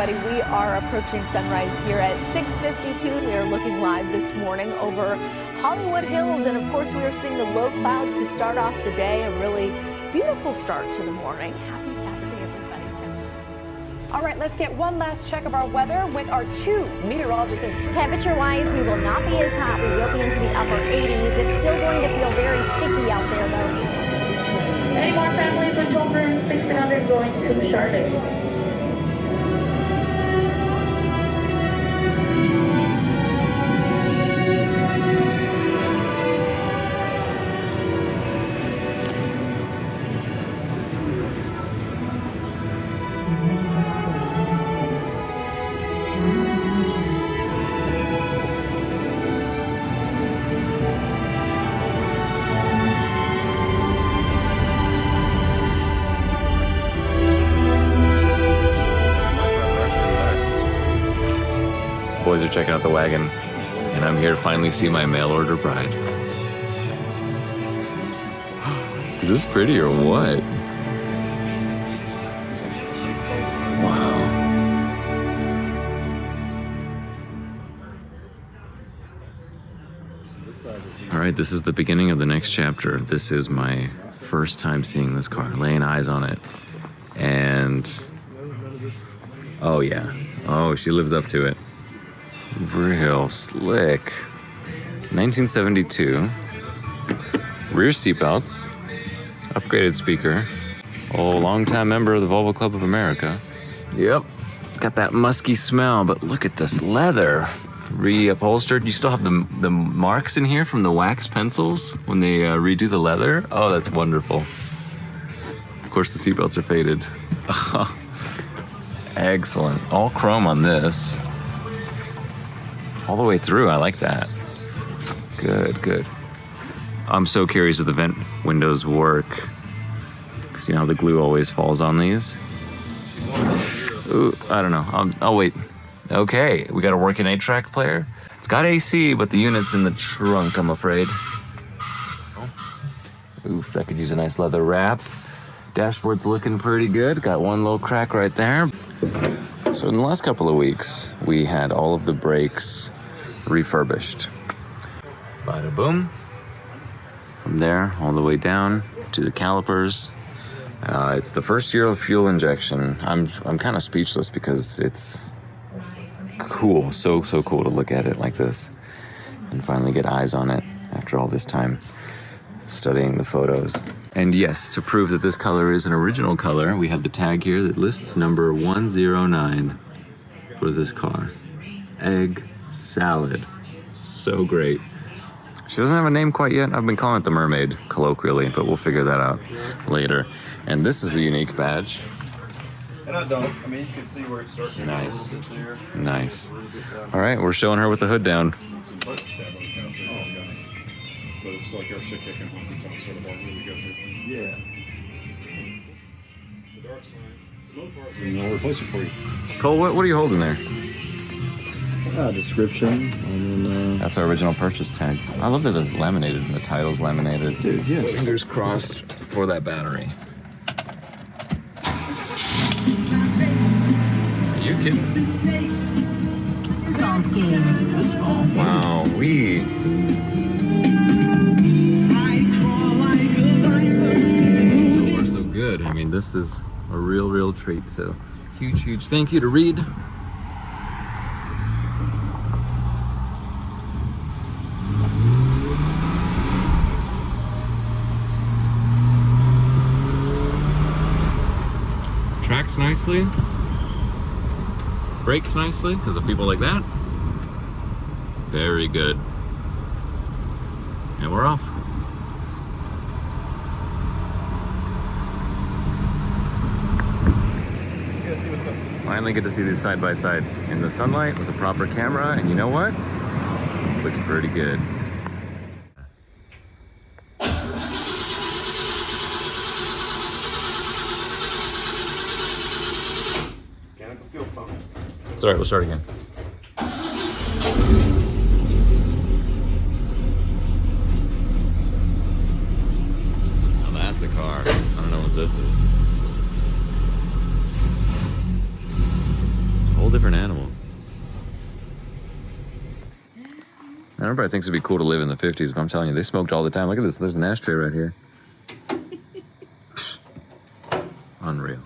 everybody. We are approaching sunrise here at 6:52. We are looking live this morning over Hollywood Hills, and of course we are seeing the low clouds to start off the day. A really beautiful start to the morning. Happy Saturday, everybody. All right, let's get one last check of our weather with our two meteorologists. Temperature-wise, we will not be as hot. We will be into the upper 80s. It's still going to feel very sticky out there, though. Any more families with children 1600 going to Charlotte? Boys are checking out the wagon, and I'm here to finally see my mail order bride. Is this pretty or what? Wow. All right, this is the beginning of the next chapter. This is my first time seeing this car, laying eyes on it. And, oh yeah. Oh, she lives up to it. Real slick. 1972. Rear seatbelts. Upgraded speaker. Oh, longtime member of the Volvo Club of America. Yep. Got that musky smell, but look at this leather. Reupholstered. You still have the marks in here from the wax pencils when they redo the leather. Oh, that's wonderful. Of course, the seatbelts are faded. Excellent. All chrome on this. All the way through, I like that. Good, good. I'm so curious if the vent windows work. Because you know how the glue always falls on these? Ooh, I don't know. I'll wait. Okay, we got a working 8-track player. It's got AC, but the unit's in the trunk, I'm afraid. Oof, that could use a nice leather wrap. Dashboard's looking pretty good. Got one little crack right there. So in the last couple of weeks, we had all of the brakes refurbished. Bada boom. From there, all the way down to the calipers. It's the first year of fuel injection. I'm kind of speechless because it's cool, so cool to look at it like this and finally get eyes on it after all this time studying the photos. And yes, to prove that this color is an original color, we have the tag here that lists number 109 for this car. Egg salad. So great. She doesn't have a name quite yet. I've been calling it the Mermaid colloquially, but we'll figure that out later. And this is a unique badge. And I don't. I mean, you can see where it starts. Nice. Nice. All right, we're showing her with the hood down. But it's like our shit kicking sort of all really go through. Yeah. The dark's fine. The low part, and I'll replace it for you. Cole, what are you holding there? Description, and then That's our original purchase tag. I love that it's laminated and the title's laminated. dude, yes. Fingers crossed for that battery. Are you kidding? Wow, so far so good. I mean, this is a real treat. So huge thank you to Reid. Tracks nicely, brakes nicely because of people like that. Very good. And we're off. Finally get to see these side by side in the sunlight with a proper camera, and you know what? Looks pretty good. It's all right, we'll start again. Now that's a car. I don't know what this is. It's different animal. Everybody thinks it'd be cool to live in the 50s, but I'm telling you, they smoked all the time. Look at this. There's an ashtray right here. Unreal.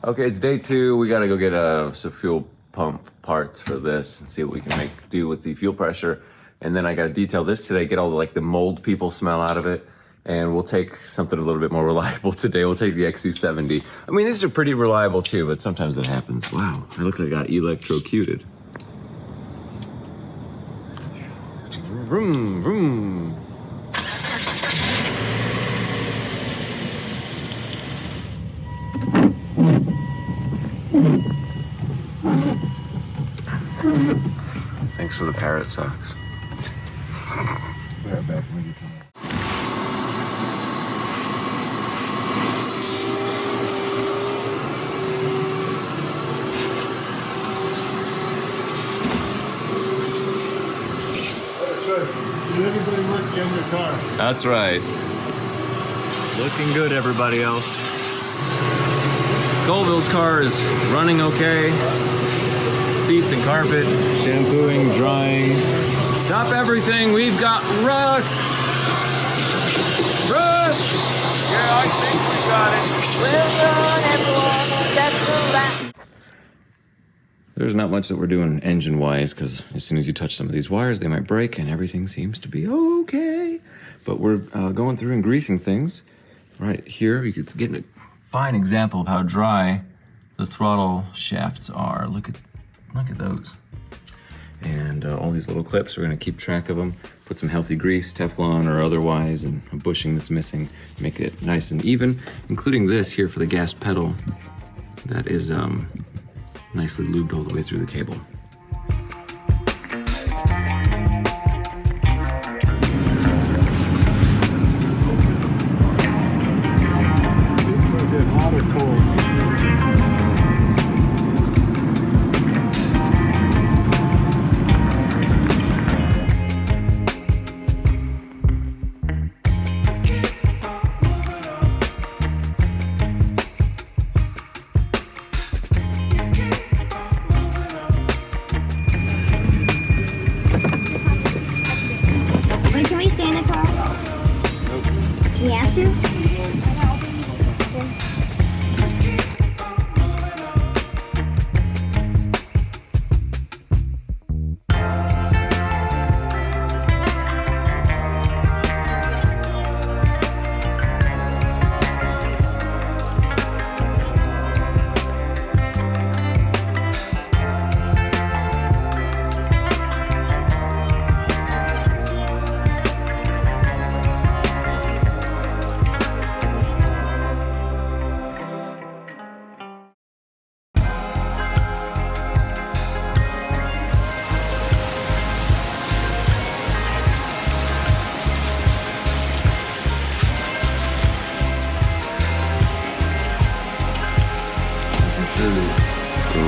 Okay, it's day 2. We gotta go get some fuel pump parts for this and see what we can make do with the fuel pressure. And then I gotta detail this today, get all the mold people smell out of it. And we'll take something a little bit more reliable today. We'll take the XC70. I mean, these are pretty reliable too, but sometimes it happens. Wow, I look like I got electrocuted. Vroom, vroom. Thanks for the parrot socks. Everybody working on your car. That's right. Looking good, everybody else. Colville's car is running okay. Seats and carpet, shampooing, drying. Stop everything, we've got rust! Rust! Yeah, I think we got it. Well done, everyone. That's the last. There's not much that we're doing engine-wise, because as soon as you touch some of these wires, they might break, and everything seems to be okay. But we're going through and greasing things. Right here, you get a fine example of how dry the throttle shafts are. Look at those. And all these little clips, we're gonna keep track of them, put some healthy grease, Teflon or otherwise, and a bushing that's missing, make it nice and even, including this here for the gas pedal. That is nicely lubed all the way through the cable. It's gonna get hot or cold.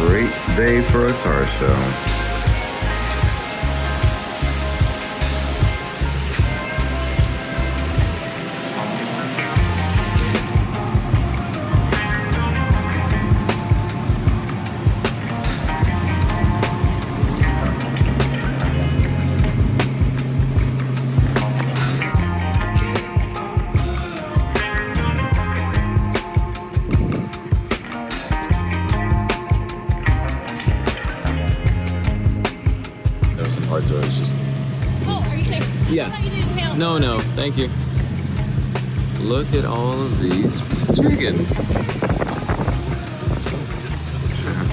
Great day for a car show. So it's just... Oh, are you okay? Yeah. I thought you didn't count. No, thank you. Look at all of these chickens. Sure.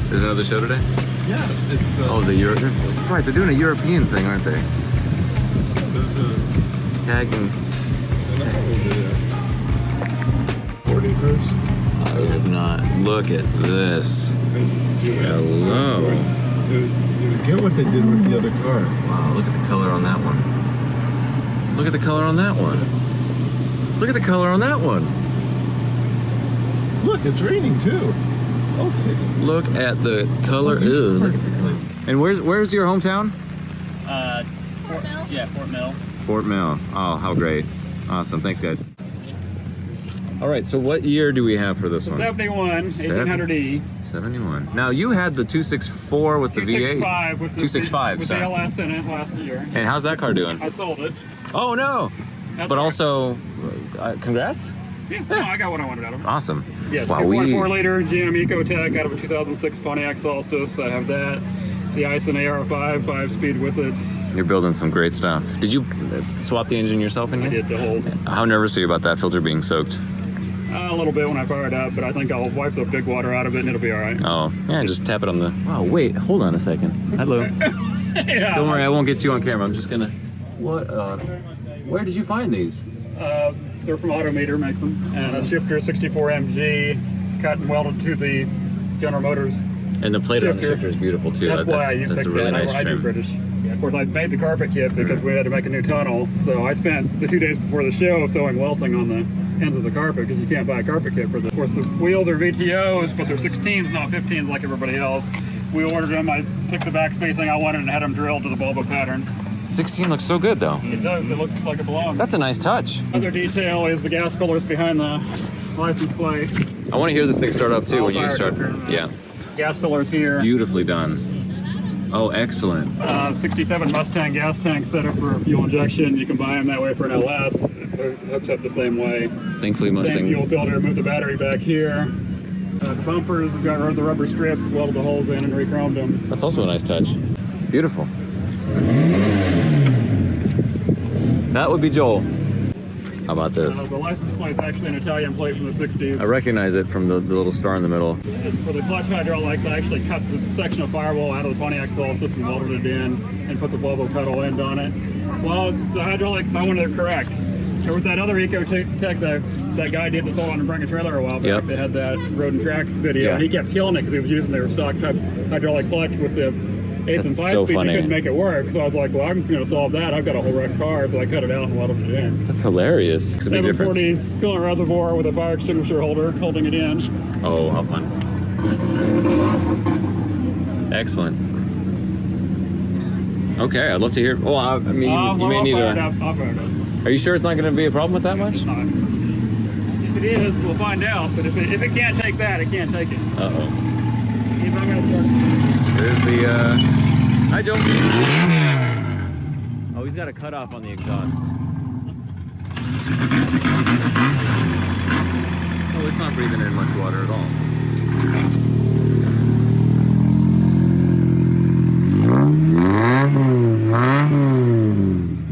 There's another show today? Yeah, it's the... Oh, the European. That's right, they're doing a European thing, aren't they? There's a... Tagging. Sporting HEARSE. I have not. Look at this. Hello. Forget what they did with the other car. Wow, look at the color on that one. Look at the color on that one. Look at the color on that one. Look, it's raining too. Okay. Look at the color. Ew. And where's your hometown? Yeah, Fort Mill. Fort Mill. Oh, how great. Awesome. Thanks, guys. All right, so what year do we have for this one? 71, 1800E. 71. Now, you had the 264 with the V8. 265 with the 265, with sorry. the LS in it last year. And how's that car doing? I sold it. Oh, no. That's But all right. also, congrats. Yeah, no, I got what I wanted out of it. Awesome. Yes, Wow, 2.4 liter GM Ecotec out of a 2006 Pontiac Solstice. I have that. The Ison AR5, 5-speed with it. You're building some great stuff. Did you swap the engine yourself in I here? did the whole, How nervous are you about that filter being soaked? a little bit when I fire it up, but I think I'll wipe the big water out of it and it'll be all right. Oh, yeah, just tap it on the... Oh, wait, hold on a second. Hello. Yeah. Don't worry, I won't get you on camera. I'm just gonna... What, where did you find these? They're from Autometer, makes them. And a shifter 64MG, cut and welded to the General Motors. And the plate on the Shifter. shifter is beautiful, too. That's why you That's picked a really that nice over. I do trim. British. Of course, I made the carpet kit because we had to make a new tunnel. So I spent the 2 days before the show sewing welting on the ends of the carpet because you can't buy a carpet kit for this. Of course, the wheels are VTOs, but they're 16s, not 15s like everybody else. We ordered them. I picked the back spacing I wanted and had them drilled to the Volvo pattern. 16 looks so good, though. It does. It looks like it belongs. That's a nice touch. Other detail is the gas fillers behind the license plate. I want to hear this thing start up, too, I'll when you fire it start. up here. Yeah. Gas fillers here. Beautifully done. Oh, excellent. 67 Mustang gas tank set up for fuel injection. You can buy them that way for an LS. It hooks up the same way. Thankfully, Same Mustang. fuel filter. Move the battery back here. The bumpers have got the rubber strips, welded the holes in and re-chromed them. That's also a nice touch. Beautiful. That would be Joel. How about this? The license plate is actually an Italian plate from the 60s. I recognize it from the little star in the middle. For the clutch hydraulics, I actually cut the section of firewall out of the Pontiac Solstice and welded it in and put the Volvo pedal end on it. Well, the hydraulics, I wanted it correct. There was that other Ecotec that guy did that sold on a bring a trailer a while back. Yep. They had that road and track video. Yeah. He kept killing it because he was using their stock type hydraulic clutch with the Ace and That's 5 so speed. funny. They couldn't make it work. So I was like, well, I'm going to solve that. I've got a whole wrecked car, so I cut it out and welded it in. That's hilarious. It's a big difference. 740 coolant reservoir with a fire extinguisher holder holding it in. Oh, how fun. Excellent. Okay, I'd love to hear. Well, I mean, you may need I'll a. fire it up. Are you sure it's not going to be a problem with that much? It's not. If it is, we'll find out. But if it can't take that, it can't take it. Uh-oh. If I'm gonna start. There's the, Hi, Joe. Oh, he's got a cutoff on the exhaust. Oh, it's not breathing in much water at all.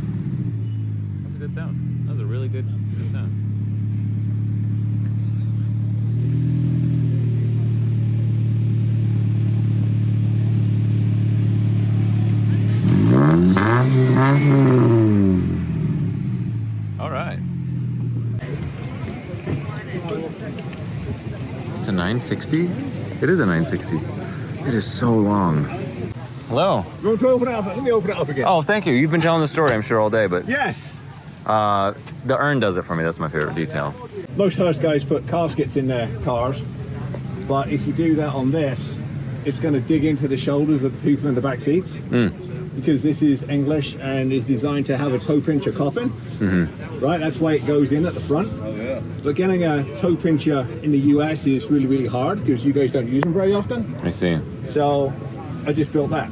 That's a good sound. That was a really good sound. All right. It's a 960? It is a 960. It is so long. Hello. You want to open it up? Let me open it up again. Oh, thank you. You've been telling the story, I'm sure, all day, but Yes. the urn does it for me. That's my favorite detail. Most HEARSE guys put caskets in their cars, but if you do that on this, it's going to dig into the shoulders of the people in the back seats. Because this is English and is designed to have a toe pincher coffin. Right, that's why it goes in at the front. But getting a toe pincher in the US is really, really hard because you guys don't use them very often. I see. So I just built that.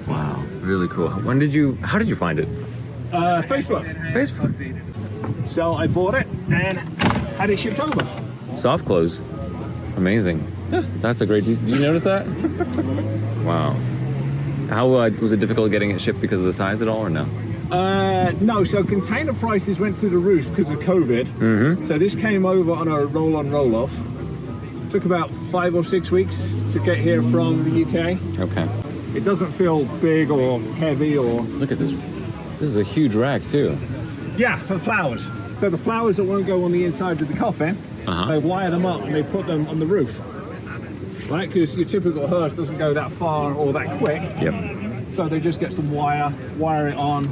Wow, really cool. How did you find it? Facebook. Facebook. So I bought it and had it shipped over. Soft close. Amazing. That's a great, did you notice that? Wow. How was it difficult getting it shipped because of the size at all, or no? No, so container prices went through the roof because of COVID. So this came over on a roll-on, roll-off. Took about 5 or 6 weeks to get here from the UK. Okay. It doesn't feel big or heavy or... Look at this. This is a huge rack, too. Yeah, for flowers. So the flowers that won't go on the insides of the coffin, they wire them up and they put them on the roof. Right, because your typical hearse doesn't go that far or that quick. Yep. So they just get some wire it on.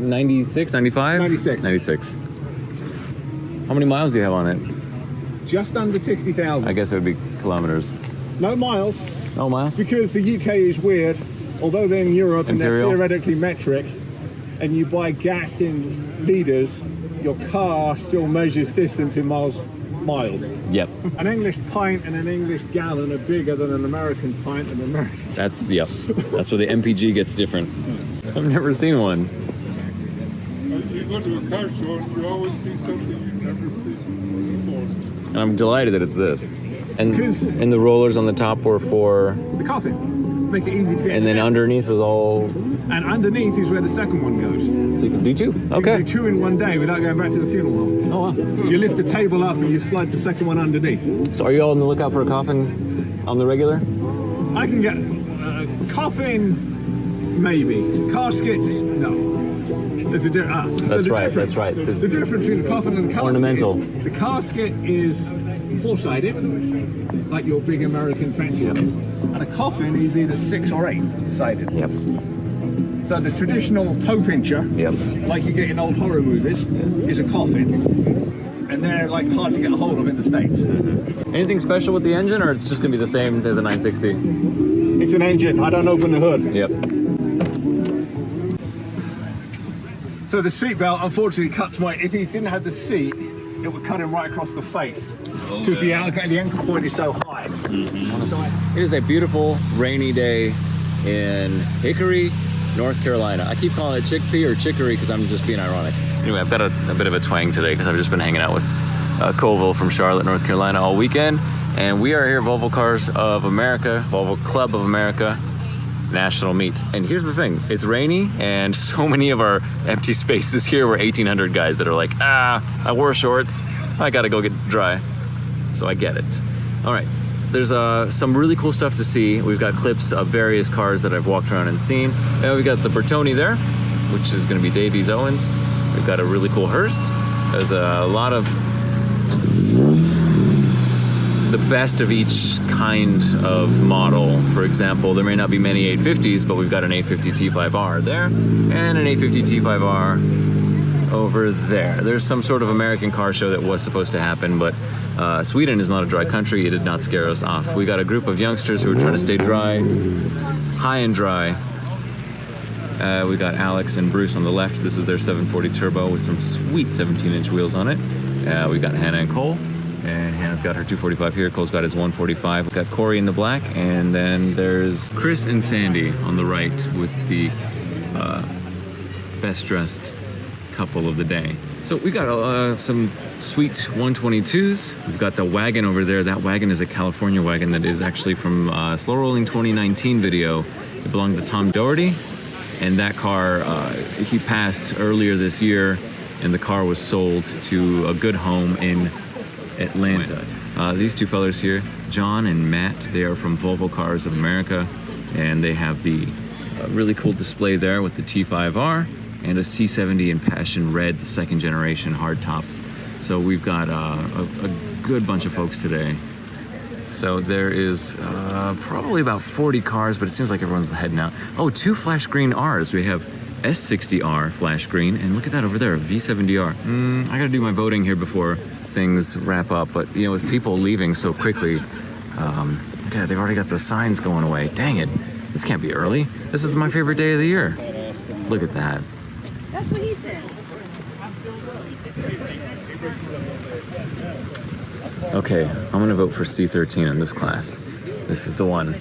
96, 95? 96. 96. How many miles do you have on it? Just under 60,000. I guess it would be kilometers. No miles, Oh, miles? because the UK is weird although they're in Europe Imperial. and they're theoretically metric, and you buy gas in litres, your car still measures distance in miles. Yep. An English pint and an English gallon are bigger than an American pint and an American. That's where the MPG gets different. I've never seen one. You go to a car show and you always see something you've never seen before. And I'm delighted that it's this. And the rollers on the top were for The coffin. Make it easy to get. and then underneath was all And underneath is where the second one goes. so you can do two. You Okay. can do two in one day without going back to the funeral home. Oh wow. You lift the table up and you slide the second one underneath. So are you all on the lookout for a coffin on the regular? I can get coffin, maybe. Caskets, no. There's a That's right. That's right. The difference between a coffin and a casket. Ornamental. The casket is four-sided, like your big American fancy ones, and a coffin is either 6 or 8-sided. Yep. So the traditional toe pincher, Yep. like you get in old horror movies, is a coffin, and they're like hard to get a hold of in the States. Anything special with the engine, or it's just gonna be the same as a 960? It's an engine. I don't open the hood. Yep. So the seatbelt unfortunately cuts my. If he didn't have the seat, it would cut him right across the face because the ankle point is so high. It is a beautiful rainy day in Hickory, North Carolina. I keep calling it chickpea or chicory because I'm just being ironic. Anyway, I've got a bit of a twang today because I've just been hanging out with Colville from Charlotte, North Carolina all weekend. And we are here at Volvo Cars of America, Volvo Club of America, national meet. And here's the thing, it's rainy and so many of our empty spaces here were 1800 guys that are like, I wore shorts, I gotta go get dry. So I get it. All right, there's some really cool stuff to see. We've got clips of various cars that I've walked around and seen. And we've got the Bertoni there, which is gonna be Davies Owens. We've got a really cool hearse. There's a lot of the best of each kind of model. For example, there may not be many 850s, but we've got an 850 T5R there and an 850 T5R over there. There's some sort of American car show that was supposed to happen, but Sweden is not a dry country. It did not scare us off. We got a group of youngsters who are trying to stay dry, high and dry. We got Alex and Bruce on the left. This is their 740 Turbo with some sweet 17-inch wheels on it. We got Hannah and Cole. And Hannah's got her 245 here. Cole's got his 145. We've got Corey in the black. And then there's Chris and Sandy on the right with the best dressed couple of the day. So we got some sweet 122s. We've got the wagon over there. That wagon is a California wagon that is actually from Slow Rolling 2019 video. It belonged to Tom Doherty. And that car, he passed earlier this year. And the car was sold to a good home in Atlanta. These two fellas here, John and Matt, they are from Volvo Cars of America, and they have the really cool display there with the T5R and a C70 in Passion Red, the second generation hardtop. So we've got a good bunch of folks today. So there is probably about 40 cars, but it seems like everyone's heading out. Oh, 2 flash green Rs. We have S60R flash green, and look at that over there, a V70R. I gotta do my voting here before things wrap up, but you know, with people leaving so quickly, God, they've already got the signs going away. Dang it, this can't be early. This is my favorite day of the year. Look at that. That's what he said. Okay, I'm gonna vote for C13 in this class. This is the one.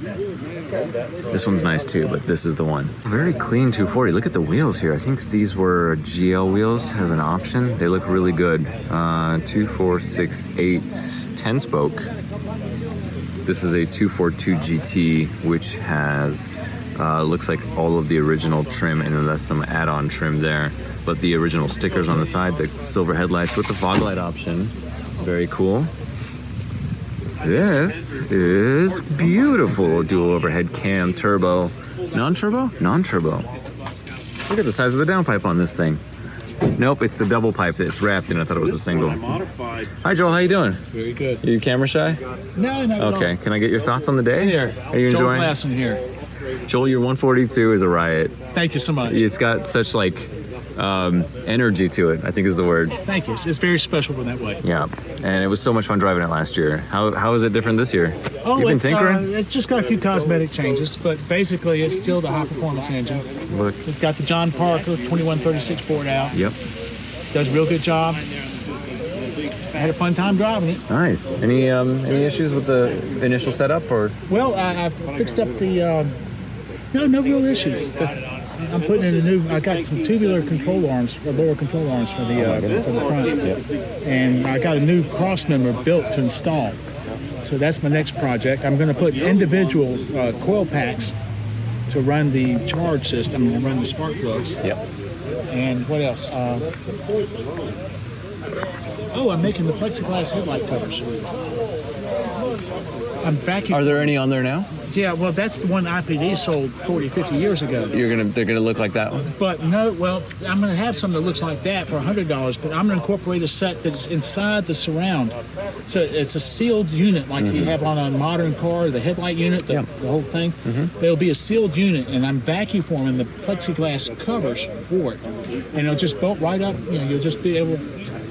This one's nice too, but this is the one. Very clean 240. Look at the wheels here. I think these were GL wheels as an option. They look really good. 2, 4, 6, 8, 10 spoke. This is a 242 GT, which has, looks like all of the original trim, and then that's some add-on trim there. But the original stickers on the side, the silver headlights with the fog light option. Very cool. This is beautiful. Dual overhead cam, turbo. Non-turbo? Non-turbo. Look at the size of the downpipe on this thing. Nope, it's the double pipe that's wrapped in. I thought it was a single. Hi, Joel. How you doing? Very good. Are you camera shy? No, no. Okay. Can I get your thoughts on the day? Here. Are you enjoying? Joel here. Joel, your 142 is a riot. Thank you so much. It's got such like energy to it, I think is the word. Thank you. It's very special in that way. Yeah, and it was so much fun driving it last year. How is it different this year? Oh, You've been tinkering? It's just got a few cosmetic changes, but basically it's still the high-performance engine. Look. It's got the John Parker 2136 board out. Yep. Does a real good job. I had a fun time driving it. Nice. Any issues with the initial setup or? Well, I fixed up the. No real issues. But I'm putting in a new. I got some tubular control arms, or lower control arms for the front, and I got a new cross member built to install. So that's my next project. I'm going to put individual coil packs to run the charge system and run the spark plugs. Yep. And what else? I'm making the plexiglass headlight covers. I'm vacuuming. Are there any on there now? Yeah, well, that's the one IPD sold 40, 50 years ago. They're gonna look like that one? But no, well, I'm gonna have some that looks like that for $100, but I'm gonna incorporate a set that's inside the surround. So it's a sealed unit like you have on a modern car, the headlight unit, the whole thing. There'll be a sealed unit, and I'm vacuum forming the plexiglass covers for it. And it'll just bolt right up, you'll just be able to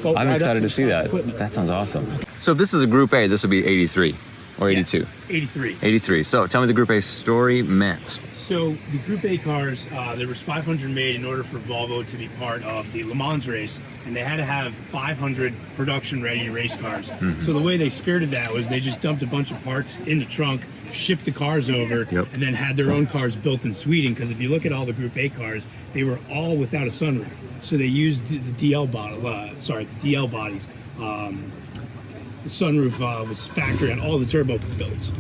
bolt I'm right excited up to see that. equipment. That sounds awesome. So if this is a Group A, this would be 83 or 82? 83. 83. So tell me the Group A story meant. So the Group A cars, there was 500 made in order for Volvo to be part of the Le Mans race, and they had to have 500 production-ready race cars. So the way they skirted that was they just dumped a bunch of parts in the trunk, shipped the cars over, and then had their own cars built in Sweden. Because if you look at all the Group A cars, they were all without a sunroof. So they used the DL bodies. The sunroof was factory on all the turbo builds.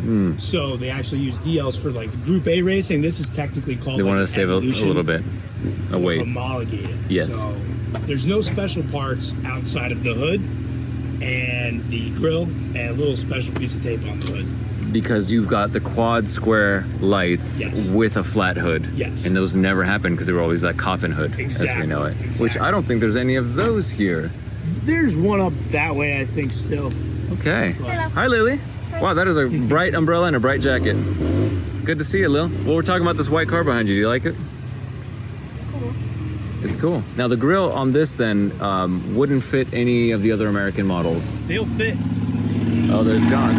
So they actually use DLs for like Group A racing. This is technically called. They wanted to save a little bit of weight. Homologated. Yes. So there's no special parts outside of the hood and the grill and a little special piece of tape on the hood. Because you've got the quad square lights with a flat hood. Yes. And those never happened because they were always that coffin hood, as we know it. Which I don't think there's any of those here. There's one up that way, I think, still. Okay. Hi, Lily. Wow, that is a bright umbrella and a bright jacket. It's good to see you, Lil. Well, we're talking about this white car behind you. Do you like it? Cool. It's cool. Now, the grille on this, then, wouldn't fit any of the other American models. They'll fit. Oh, there's John.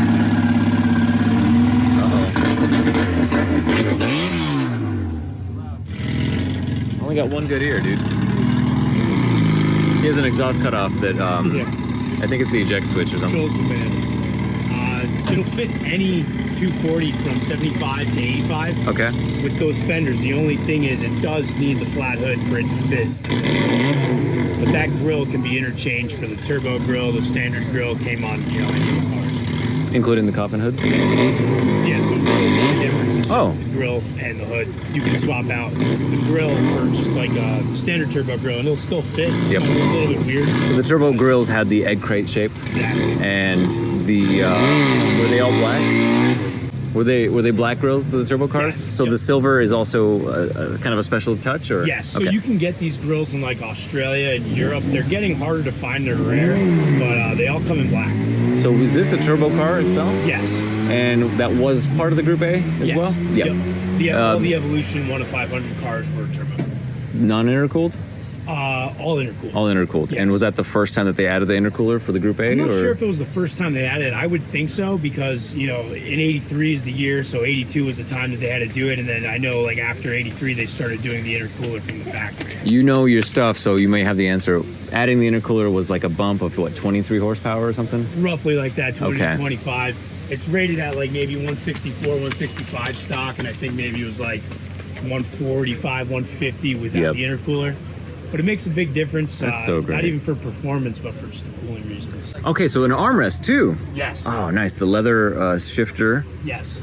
Only got one good ear, dude. He has an exhaust cutoff that, I think it's the eject switch or something. Controls the band. It'll fit any 240 from 75 to 85. Okay. With those fenders, the only thing is it does need the flat hood for it to fit. But that grille can be interchanged for the turbo grille. The standard grille came on, any of the cars. Including the coffin hood? Yeah, so the difference is just the grille and the hood. You can swap out the grille for just like a standard turbo grille, and it'll still fit. Yep. A little bit weird. So the turbo grills had the egg crate shape. Exactly. And the were they all black? Were they black grills, the turbo cars? Yes. So the silver is also kind of a special touch, or? Yes, so you can get these grills in like Australia and Europe. They're getting harder to find. They're rare, but they all come in black. So was this a turbo car itself? Yes. And that was part of the Group A as well? Yep. All the Evolution 1 of 500 cars were turbo. Non-intercooled? All intercooled. All intercooled. Yes. And was that the first time that they added the intercooler for the Group A? I'm not sure if it was the first time they added it. I would think so because, in 83 is the year, so 82 was the time that they had to do it. And then I know like after 83, they started doing the intercooler from the factory. You know your stuff, so you may have the answer. Adding the intercooler was like a bump of 23 horsepower or something? Roughly like that, 20 Okay. to 25. It's rated at like maybe 164, 165 stock, and I think maybe it was like 145, 150 without the intercooler. But it makes a big difference. That's so great. Not even for performance, but for just the cooling reasons. Okay, so an armrest too. Yes. Oh, nice. The leather shifter. Yes.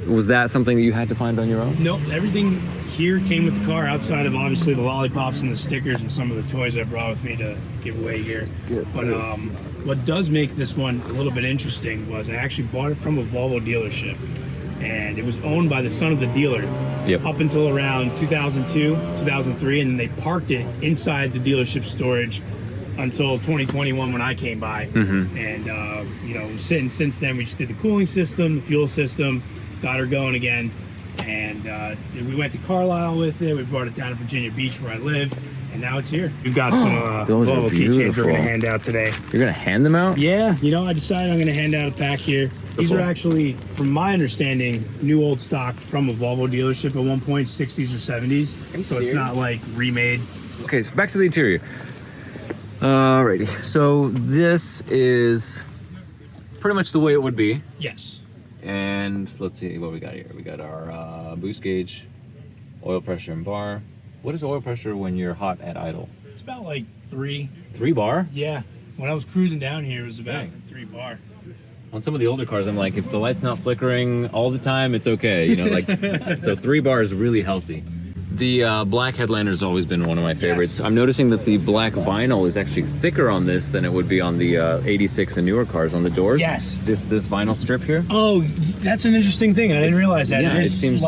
Was that something that you had to find on your own? Nope, everything here came with the car outside of obviously the lollipops and the stickers and some of the toys I brought with me to give away here. But what does make this one a little bit interesting was I actually bought it from a Volvo dealership. And it was owned by the son of the dealer up until around 2002, 2003, and then they parked it inside the dealership storage until 2021 when I came by. And since then we just did the cooling system, the fuel system, got her going again, and we went to Carlisle with it. We brought it down to Virginia Beach where I live, And now it's here. We've got some Those are Volvo keychains we're beautiful. going to hand out today. You're gonna hand them out? Yeah, you know, I decided I'm going to hand out a pack here. These are actually, from my understanding, new old stock from a Volvo dealership at one point, 60s or 70s. So it's not like remade. Okay, so back to the interior. Alrighty, so this is pretty much the way it would be. Yes. And let's see what we got here. We got our boost gauge, oil pressure and bar. What is oil pressure when you're hot at idle? It's about like 3. 3 bar? Yeah. When I was cruising down here, it was about Dang. 3 bar. On some of the older cars, I'm like, if the light's not flickering all the time, it's okay. You know, like, so 3 bar is really healthy. The black headliner has always been one of my favorites. Yes. I'm noticing that the black vinyl is actually thicker on this than it would be on the 86 and newer cars on the doors. Yes. This vinyl strip here. Oh, that's an interesting thing. I didn't realize that. Yeah, it is it seems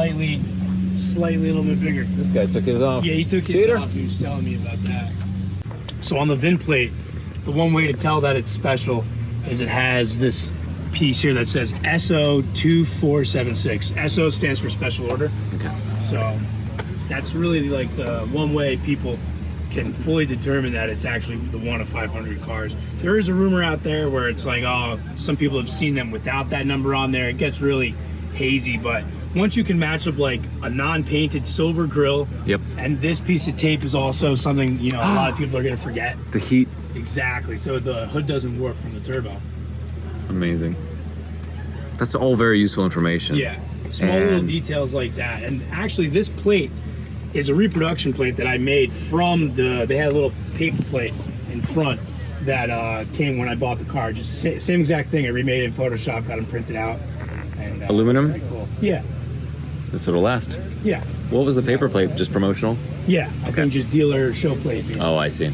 slightly a little bit bigger. This guy took his off. Yeah, he took his off. He was telling me about that. So on the VIN plate, the one way to tell that it's special is it has this piece here that says SO2476. SO stands for special order. Okay. So that's really like the one way people can fully determine that it's actually the one of 500 cars. There is a rumor out there where it's like, oh, some people have seen them without that number on there. It gets really hazy, but once you can match up like a non-painted silver grille, yep, and this piece of tape is also something, you know, a lot of people are going to forget. The heat. Exactly. So the hood doesn't warp from the turbo. Amazing. That's all very useful information. Yeah. Small little details like that. And actually this plate is a reproduction plate that I made from they had a little paper plate in front that came when I bought the car. Just same exact thing. I remade it in Photoshop, got them printed out. And, aluminum? Cool. Yeah. This will last. Yeah. What was the paper plate? Just promotional? Yeah. I think just dealer show plate. Basically. Oh, I see.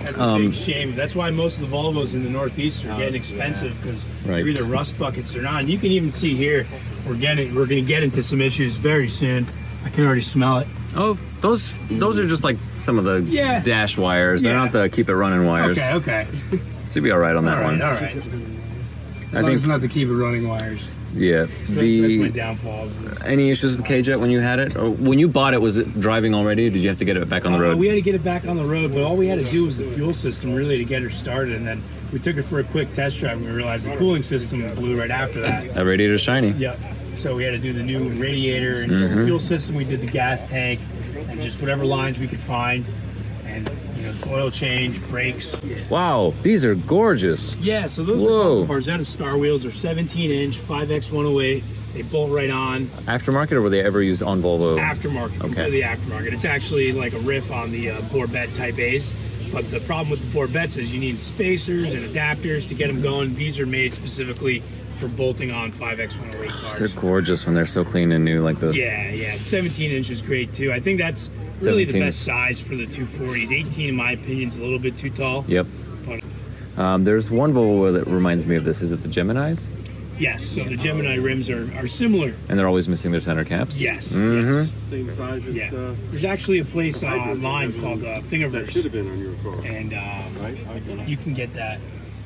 That's a big shame. That's why most of the Volvos in the Northeast are getting expensive because they're either rust buckets or not. And you can even see here, we're going to get into some issues very soon. I can already smell it. Oh, those are just like some of the dash wires. They're not the keep it running wires. Okay. So you'll be all right on that one. All right. I think it's not the keep it running wires. Yeah. So that's my downfalls. Any issues with the K-Jet when you had it? Or when you bought it, was it driving already? Or did you have to get it back on the road? We had to get it back on the road, but all we had to do was the fuel system really to get her started. And then we took it for a quick test drive and we realized the cooling system blew right after that. That radiator's shiny. Yep. So we had to do the new radiator and just the fuel system. We did the gas tank and just whatever lines we could find. And, you know, oil change, brakes. Wow, these are gorgeous. Yeah, so those are Barzetta Star wheels. They're 17-inch, 5X108. They bolt right on. Aftermarket, or were they ever used on Volvo? Aftermarket, completely aftermarket. It's actually like a riff on the Borbette Type A's. But the problem with the Borbettes is you need spacers and adapters to get them going. These are made specifically for bolting on 5X108 cars. They're gorgeous when they're so clean and new like this. Yeah. 17 inch is great too. I think that's really the best size for the 240s. 18, in my opinion, is a little bit too tall. Yep. But, there's one Volvo that reminds me of this. Is it the Geminis? yes, so the Gemini rims are similar. And they're always missing their center caps? Yes. Same size as There's actually a place online called Thingiverse. should have been on your car. And you can get that.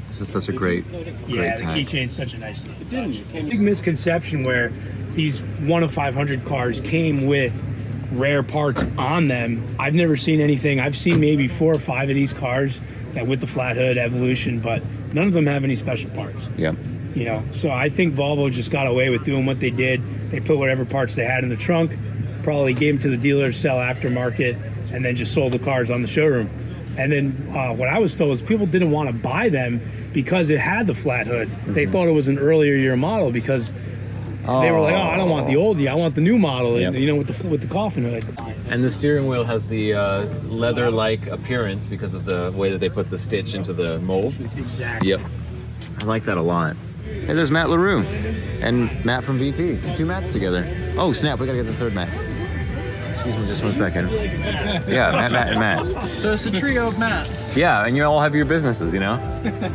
This is such a great Yeah, the keychain's such a nice touch. Big misconception where these 1 of 500 cars came with rare parts on them. I've never seen anything. I've seen maybe 4 or 5 of these cars that with the flat hood Evolution, but none of them have any special parts. Yeah. You know, so I think Volvo just got away with doing what they did. They put whatever parts they had in the trunk, probably gave them to the dealer to sell aftermarket, and then just sold the cars on the showroom. And then what I was told is people didn't want to buy them because it had the flat hood. They thought it was an earlier year model because they were like, oh, I don't want the old year, I want the new model, you know, with the coffin hood. And the steering wheel has the leather-like appearance because of the way that they put the stitch into the molds. Exactly. Yep. I like that a lot. Hey, there's Matt LaRue and Matt from VP. 2 Matts together. Oh, snap, we gotta get the 3rd Matt. Excuse me just 1 second. Yeah, Matt, and Matt. So it's a trio of Matts. Yeah, and you all have your businesses, you know?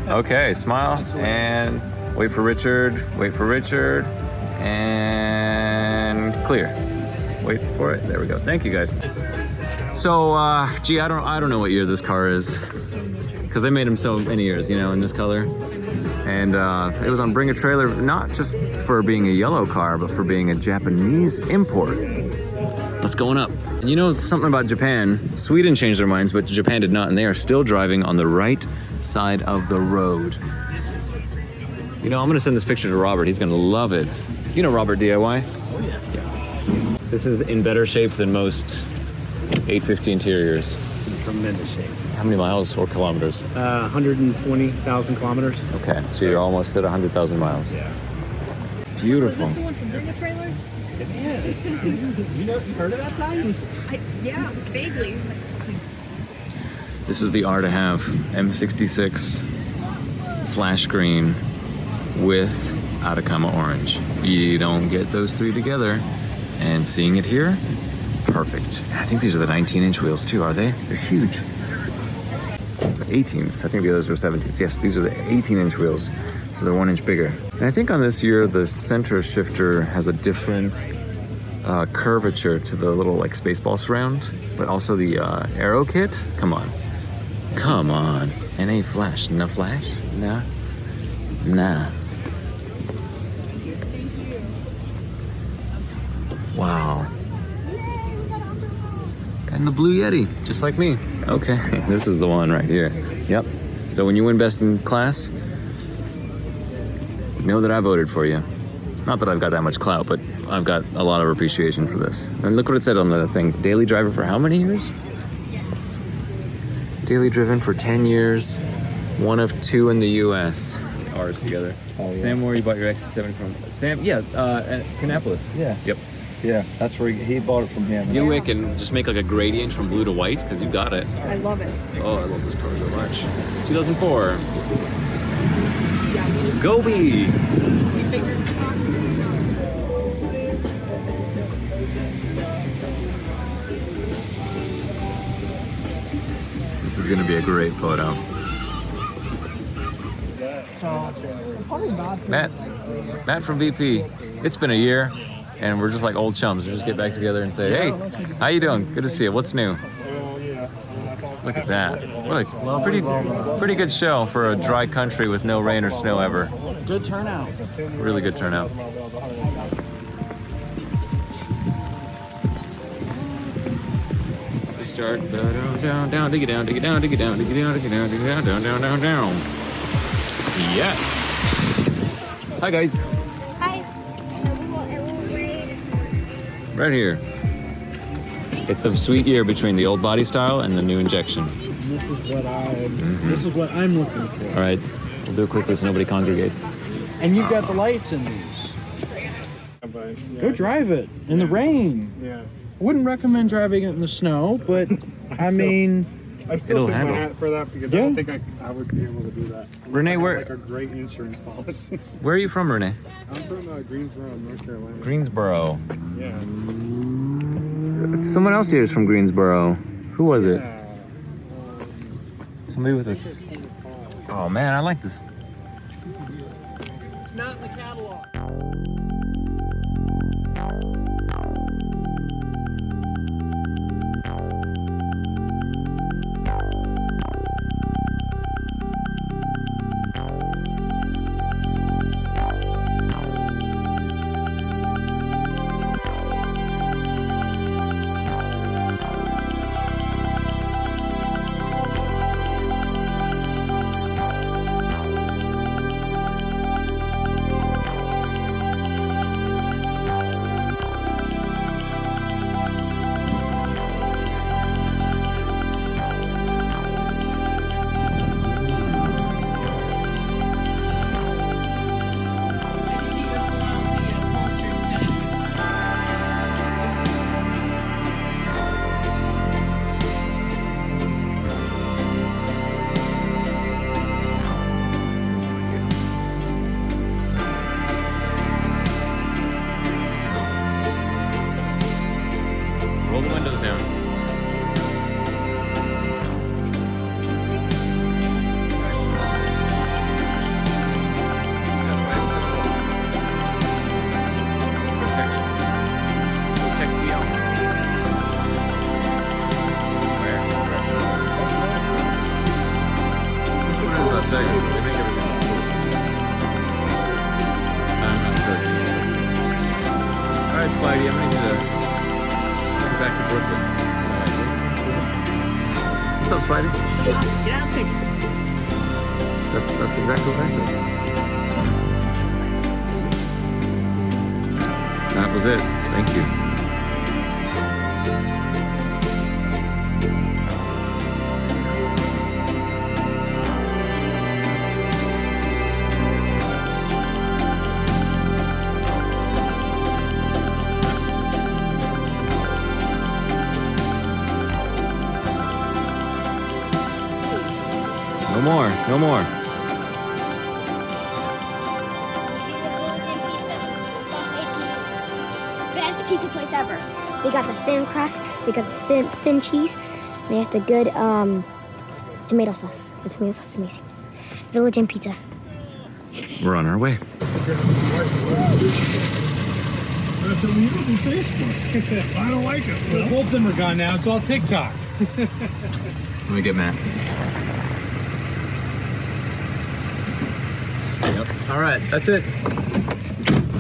Okay, smile, and wait for Richard, and clear. Wait for it, there we go. Thank you, guys. So, gee, I don't know what year this car is, because they made them so many years, you know, in this color. And it was on Bring a Trailer, not just for being a yellow car, but for being a Japanese import. Let's go on up. And you know something about Japan? Sweden changed their minds, but Japan did not, and they are still driving on the right side of the road. You know, I'm gonna send this picture to Robert. He's gonna love it. You know Robert DIY? Oh, yes. Yeah. This is in better shape than most 850 interiors. It's in tremendous shape. How many miles or kilometers? 120,000 kilometers. Okay, so you're almost at 100,000 miles. Yeah. Beautiful. Is this the one from Bring a Trailer? Yes. You heard of that sign? Yeah, vaguely. This is the R to have M66 flash green with Atacama orange. You don't get those three together, and seeing it here, perfect. I think these are the 19-inch wheels too, are they? They're huge. 18s. I think the others were 17s. Yes, these are the 18-inch wheels, so they're 1 inch bigger. And I think on this year, the center shifter has a different curvature to the little like Spaceball surround, but also the aero kit. Come on. Come on. NA flash. No flash? Nah. Nah. Wow. And the blue Yeti, just like me. Okay, this is the one right here. Yep. So when you win best in class, know that I voted for you. Not that I've got that much clout, but I've got a lot of appreciation for this. And look what it said on the thing. Daily driver for how many years? Daily driven for 10 years. 1 of 2 in the US. Ours together. Oh, yeah. Sam, where you bought your XC7 from? Sam, yeah, at Kannapolis. Yeah. Yep. Yeah, that's where he bought it from him. You can just make like a gradient from blue to white because you got it. I love it. Oh, I love this car so much. 2004. Gobi. This is gonna be a great photo. Matt from VP. It's been a year, and we're just like old chums. We just get back together and say, "Hey, how you doing? Good to see you. What's new?" Look at that. What a pretty good show for a dry country with no rain or snow ever. Good turnout. Really good turnout. We start down, down, dig it down, dig it down, dig it down, dig it down, dig it down, dig it down, down, down, down, down. Yes. Hi guys. Hi. Right here. It's the sweet year between the old body style and the new injection. This is what I'm looking for. All right, we'll do it quickly so nobody congregates. And you've got the lights in these. Go drive it in the rain. Yeah. I wouldn't recommend driving it in the snow, but I still take my hat for that because I don't think I would be able to do that. Renee, where? Like a great insurance policy. Where are you from, Renee? I'm from Greensboro, North Carolina. Greensboro. Yeah. Someone else here is from Greensboro. Who was it? Somebody with this. Oh man, I like this. It's not in the catalog. Roll the windows down. Alright, Spidey, I'm gonna need to What's up, Spidey? Get out there. That's exactly what I said. That was it. Thank you. No more, no more. Best pizza place ever. They got the thin crust, they got the thin cheese, and they have the good tomato sauce. The tomato sauce is amazing. Village Inn Pizza. We're on our way. I don't like it. Well, both of them are gone now. It's all TikTok. Let me get Matt. Yep. All right, that's it.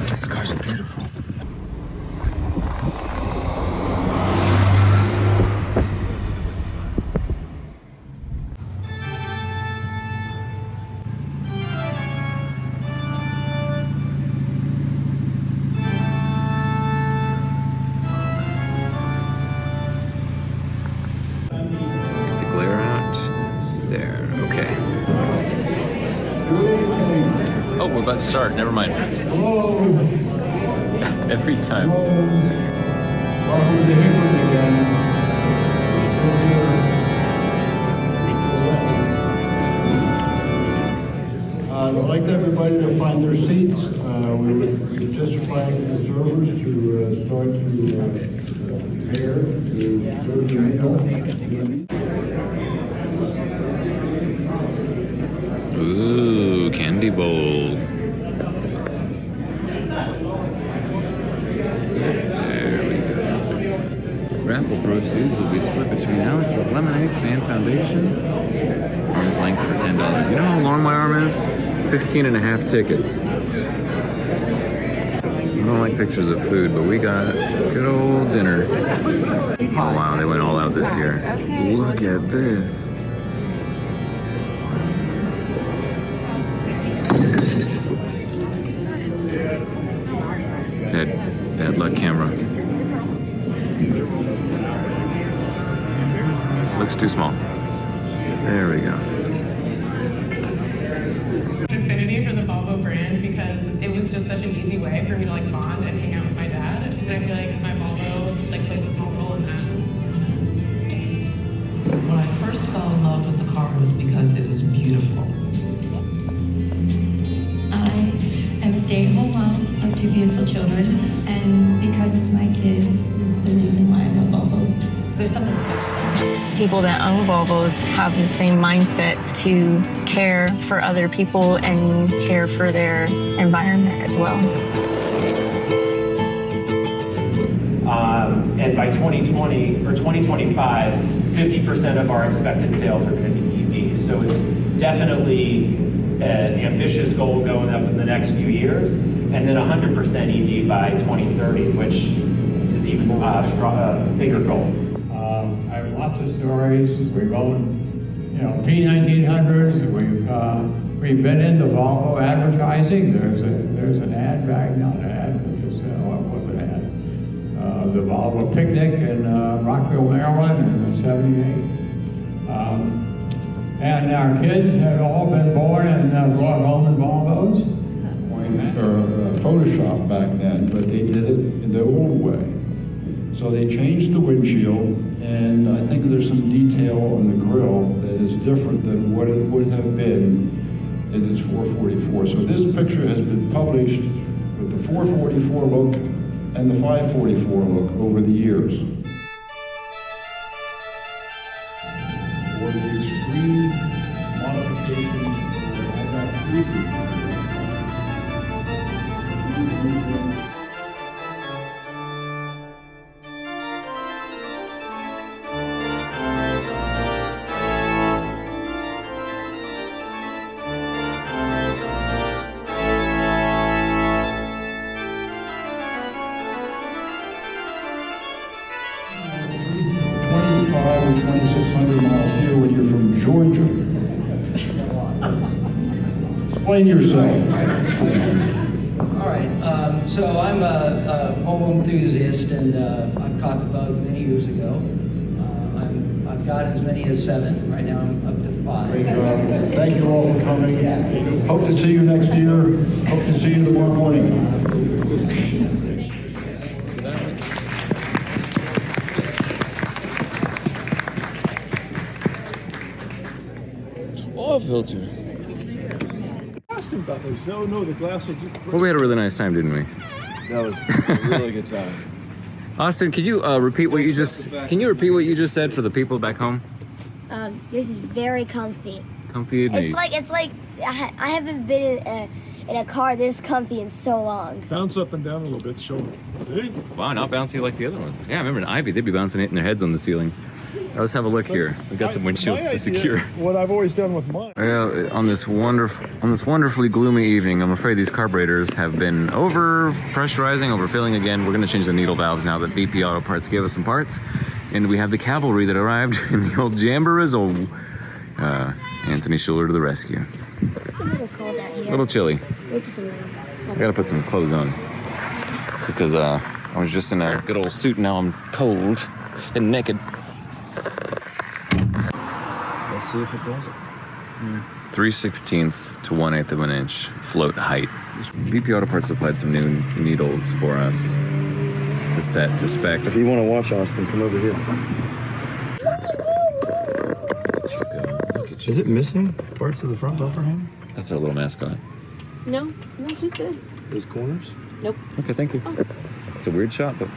These cars are beautiful. We're about to start. Never mind. Every time. I'd like everybody to find their seats. We would just flag the servers to start to prepare to serve the meal. Ooh, candy bowl. There we go. Raffle proceeds will be split between Alex's lemonade stand foundation. Arm's length for $10. You know how long my arm is? 15.5 tickets. I don't like pictures of food, but we got good old dinner. Oh wow, they went all out this year. Look at this. Bad luck camera. Looks too small. There we go. Affinity for the Volvo brand because it was just such an easy way for me to like bond and hang out with my dad. And I feel like my Volvo like plays a small role in that. When I first fell in love with the car was because it was beautiful. I'm a stay-at-home mom of 2 beautiful children, and because of my kids is the reason why I love Volvo. There's something people that own Volvos have the same mindset to care for other people and care for their environment as well. And by 2020 or 2025, 50% of our expected sales are going to be EVs. So it's definitely an ambitious goal going up in the next few years, and then 100% EV by 2030, which is even a bigger goal. I have lots of stories. We've owned, P1800s. We've been into Volvo advertising. There's an ad back, not an ad, but just what was an ad? The Volvo picnic in Rockville, Maryland in '78. And our kids had all been born and brought home in Volvos. Or Photoshop back then, but they did it in the old way. So they changed the windshield, and I think there's some detail on the grille that is different than what it would have been in this 444. So this picture has been published with the 444 look and the 544 look over the years. For the extreme modifications or 2,600 miles here, which explain yourself. All right, so I'm a Volvo enthusiast, and I've caught the bug many years ago. I've got as many as 7. Right now I'm up to 5. Great job. Thank you all for coming. Hope to see you next year. Hope to see you tomorrow morning. Oil filters. No, the glass will Well, we had a really nice time, didn't we? That was a really good time. Austin, can you repeat what you just said for the people back home? This is very comfy. Comfy and neat. It's like I haven't been in a car this comfy in so long. Bounce up and down a little bit, show me. See? Wow, not bouncy like the other ones. Yeah, I remember in Ivy, they'd be bouncing, hitting their heads on the ceiling. Now, let's have a look here. We've got some windshields to secure. What I've always done with mine. Well, on this wonderfully gloomy evening, I'm afraid these carburetors have been over-pressurizing, overfilling again. We're going to change the needle valves now that BP Autoparts gave us some parts. And we have the cavalry that arrived in the old Jamborizzle. Anthony Schuler to the rescue. It's a little cold out here. A little chilly. It's just a little. I gotta put some clothes on. Because I was just in a good old suit, now I'm cold and naked. Let's see if it does it. 3/16 to 1/8 of an inch float height. BP Autoparts supplied some new needles for us to set to spec. If you want to watch, Austin, come over here. Is it missing parts of the front bumper handle? That's our little mascot. No, she's good. Those corners? Nope. Okay, thank you. It's a weird shot, but